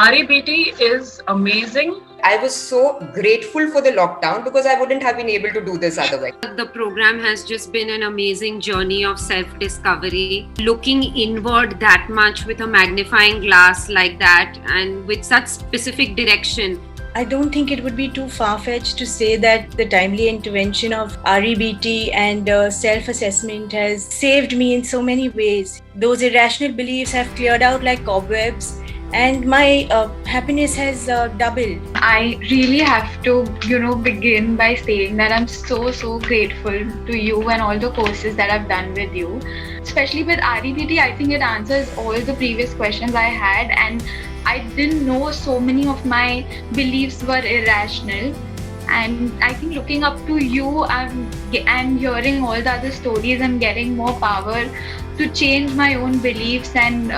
REBT is amazing. I was so grateful for the lockdown because I wouldn't have been able to do this otherwise. The program has just been an amazing journey of self-discovery. Looking inward that much with a magnifying glass like that and with such specific direction. I don't think it would be too far-fetched to say that the timely intervention of REBT and self-assessment has saved me in so many ways. Those irrational beliefs have cleared out like cobwebs, and my happiness has doubled. I really have to, begin by saying that I'm so grateful to you and all the courses that I've done with you. Especially with REBT, I think it answers all the previous questions I had, and I didn't know so many of my beliefs were irrational. And I think looking up to you and hearing all the other stories, I'm getting more power to change my own beliefs and,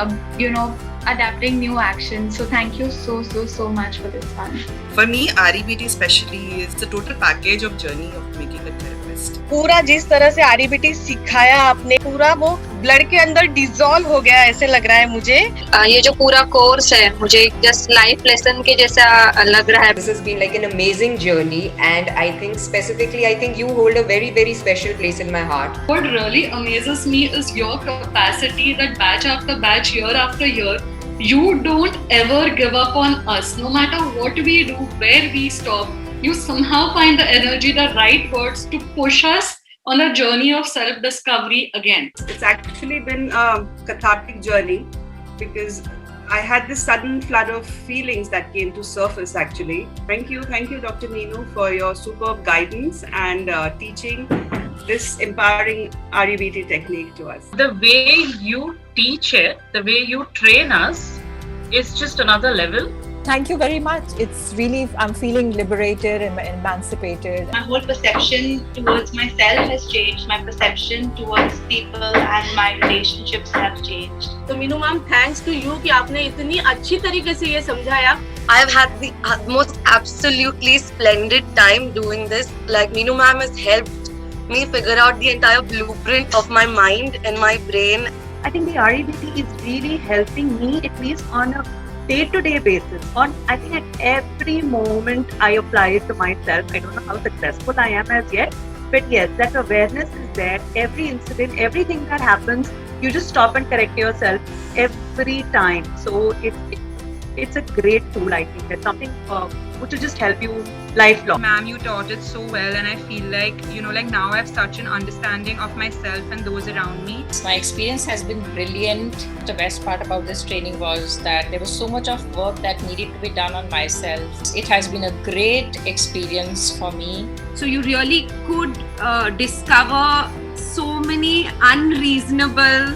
adapting new actions. So thank you so much for this one. For me, REBT especially is the total package of journey of making a therapist. पूरा जिस तरह से REBT सिखाया आपने, पूरा वो blood के अंदर डिसॉल्व हो गया ऐसे लग रहा है मुझे. ये जो पूरा कोर्स है मुझे जस्ट लाइफ लेसन के जैसा लग रहा है. This has been like an amazing journey, and I think specifically, you hold a very special place in my heart. What really amazes me is your capacity that batch after batch, year after year, you don't ever give up on us. No matter what we do, where we stop, you somehow find the energy, the right words to push us on a journey of self-discovery again. It's actually been a cathartic journey because I had this sudden flood of feelings that came to surface actually. Thank you Dr. Neenu for your superb guidance and teaching this empowering REBT technique to us. The way you teach it, the way you train us is just another level. Thank you very much. It's really, I'm feeling liberated and emancipated. My whole perception towards myself has changed. My perception towards people and my relationships have changed. So Meenu ma'am, thanks to you कि आपने इतनी अच्छी तरीके से ये समझाया. I have had the most absolutely splendid time doing this. Like Meenu ma'am has helped me figure out the entire blueprint of my mind and my brain. I think the REBT is really helping me, at least on a day-to-day basis. I think at every moment I apply it to myself. I don't know how successful I am as yet, but yes, that awareness is there. Every incident, everything that happens, you just stop and correct yourself every time. So it's a great tool. I think it's something which will just help you lifelong. Ma'am, you taught it so well, and I feel like, now I have such an understanding of myself and those around me. My experience has been brilliant. The best part about this training was that there was so much of work that needed to be done on myself. It has been a great experience for me. So you really could discover so many unreasonable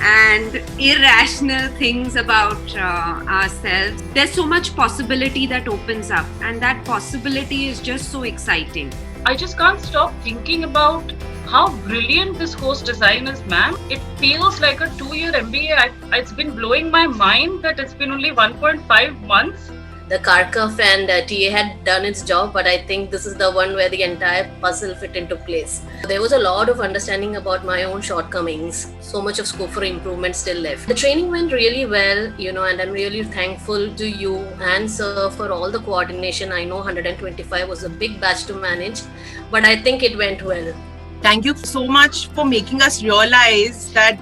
and irrational things about ourselves. There's so much possibility that opens up, and that possibility is just so exciting. I just can't stop thinking about how brilliant this course design is, ma'am. It feels like a 2-year MBA. It's been blowing my mind that it's been only 1.5 months. The Kharkov and TA had done its job, but I think this is the one where the entire puzzle fit into place. There was a lot of understanding about my own shortcomings. So much of scope for improvement still left. The training went really well, and I'm really thankful to you and sir for all the coordination. I know 125 was a big batch to manage, but I think it went well. Thank you so much for making us realize that,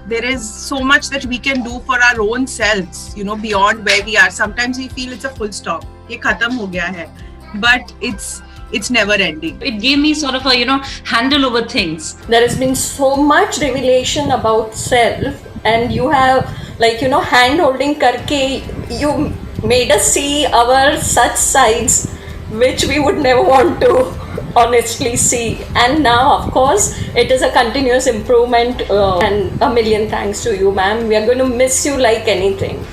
there is so much that we can do for our own selves, beyond where we are. Sometimes we feel it's a full stop. Ye khatam ho gaya hai. But it's never ending. It gave me sort of a, handle over things. There has been so much revelation about self, and you have hand holding karke, you made us see our such sides which we would never want to honestly see. And now, of course, it is a continuous improvement, and a million thanks to you, ma'am. We are going to miss you like anything.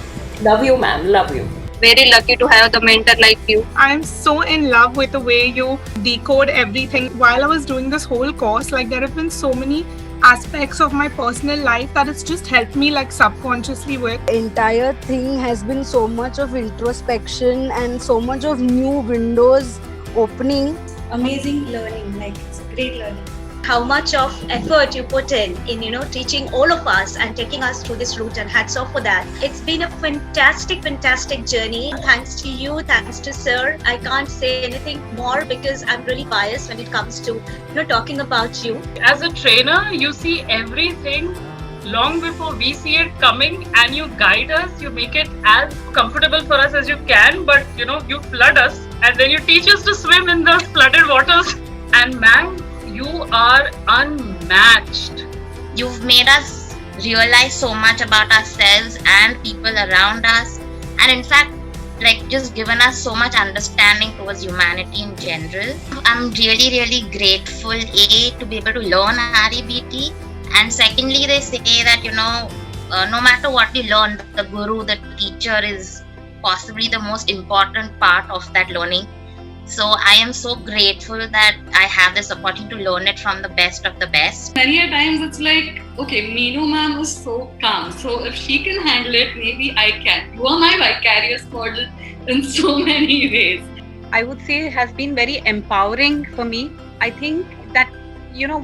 Love you, ma'am. Love you. Very lucky to have the mentor like you. I am so in love with the way you decode everything. While I was doing this whole course, there have been so many aspects of my personal life that it's just helped me subconsciously with. Entire thing has been so much of introspection and so much of new windows opening. Amazing learning, it's great learning. how much of effort you put in teaching all of us and taking us through this route, and hats off for that. It's been a fantastic journey. Thanks to you, thanks to sir. I can't say anything more because I'm really biased when it comes to talking about you. As a trainer, you see everything long before we see it coming, and you guide us, you make it as comfortable for us as you can, but you flood us and then you teach us to swim in those flooded waters. And ma'am, you are unmatched. You've made us realize so much about ourselves and people around us, and in fact just given us so much understanding towards humanity in general. I'm really grateful to be able to learn REBT, and secondly they say that no matter what you learn, the guru, the teacher is possibly the most important part of that learning. So I am so grateful that I have this opportunity to learn it from the best of the best. Many a times it's like, okay, Meenu ma'am is so calm, so if she can handle it, maybe I can. You are my vicarious model in so many ways. I would say it has been very empowering for me. I think that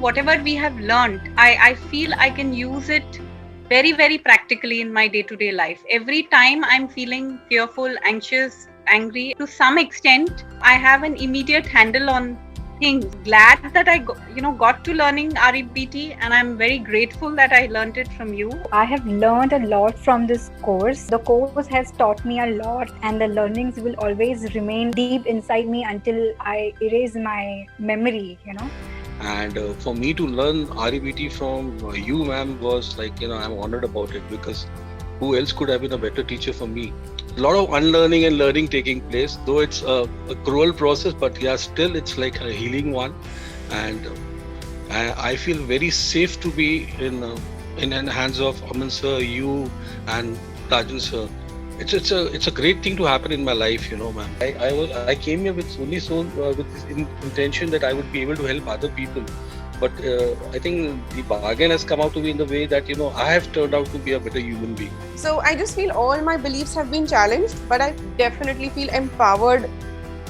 whatever we have learned, I feel I can use it very practically in my day-to-day life. Every time I'm feeling fearful, anxious, angry, to some extent I have an immediate handle on things. Glad that I got to learning REBT, and I'm very grateful that I learned it from you. I have learned a lot from this course. The course has taught me a lot, and the learnings will always remain deep inside me until I erase my memory, And for me to learn REBT from you, ma'am, was I'm honored about it, because who else could have been a better teacher for me? A lot of unlearning and learning taking place, though it's a cruel process, but yeah, still it's like a healing one. And I feel very safe to be in the hands of Aman sir, you and Rajan sir. It's a great thing to happen in my life, ma'am. I came here with this intention that I would be able to help other people. But I think the bargain has come out to be in the way that, I have turned out to be a better human being. So I just feel all my beliefs have been challenged, but I definitely feel empowered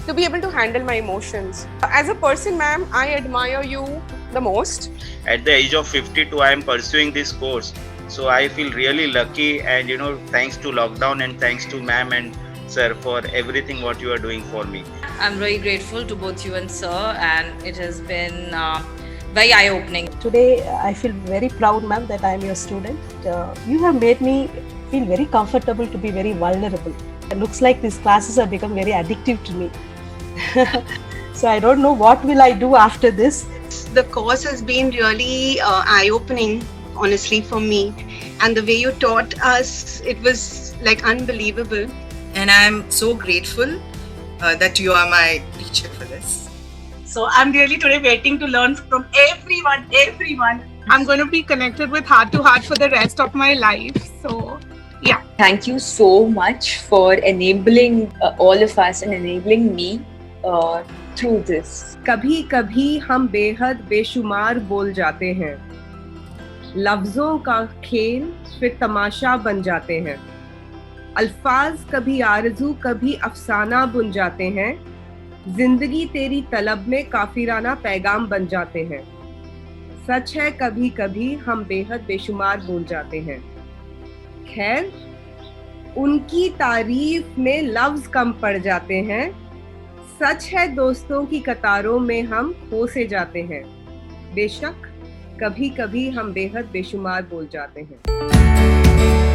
to be able to handle my emotions. As a person, ma'am, I admire you the most. At the age of 52, I am pursuing this course. So I feel really lucky, and thanks to lockdown and thanks to ma'am and sir for everything what you are doing for me. I'm very grateful to both you and sir, and it has been very eye-opening. Today I feel very proud, ma'am, that I am your student. You have made me feel very comfortable to be very vulnerable. It looks like these classes have become very addictive to me. So I don't know what will I do after this. The course has been really eye-opening, honestly, for me. And the way you taught us, it was unbelievable. And I'm so grateful that you are my teacher for this. So I'm really today waiting to learn from everyone. I'm going to be connected with heart to heart for the rest of my life. So yeah. Thank you so much for enabling all of us and enabling me through this. कभी कभी हम बेहद बेशुमार बोल जाते हैं, लफ्जों का खेल फिर तमाशा बन जाते हैं, अल्फाज कभी आरज़ू कभी अफसाना बुन जाते हैं, जिंदगी तेरी तलब में काफिराना पैगाम बन जाते हैं। सच है कभी कभी हम बेहद बेशुमार बोल जाते हैं। खैर, उनकी तारीफ में लफ्ज कम पड़ जाते हैं। सच है दोस्तों की कतारों में हम खो से जाते हैं। बेशक कभी कभी हम बेहद बेशुमार बोल जाते हैं।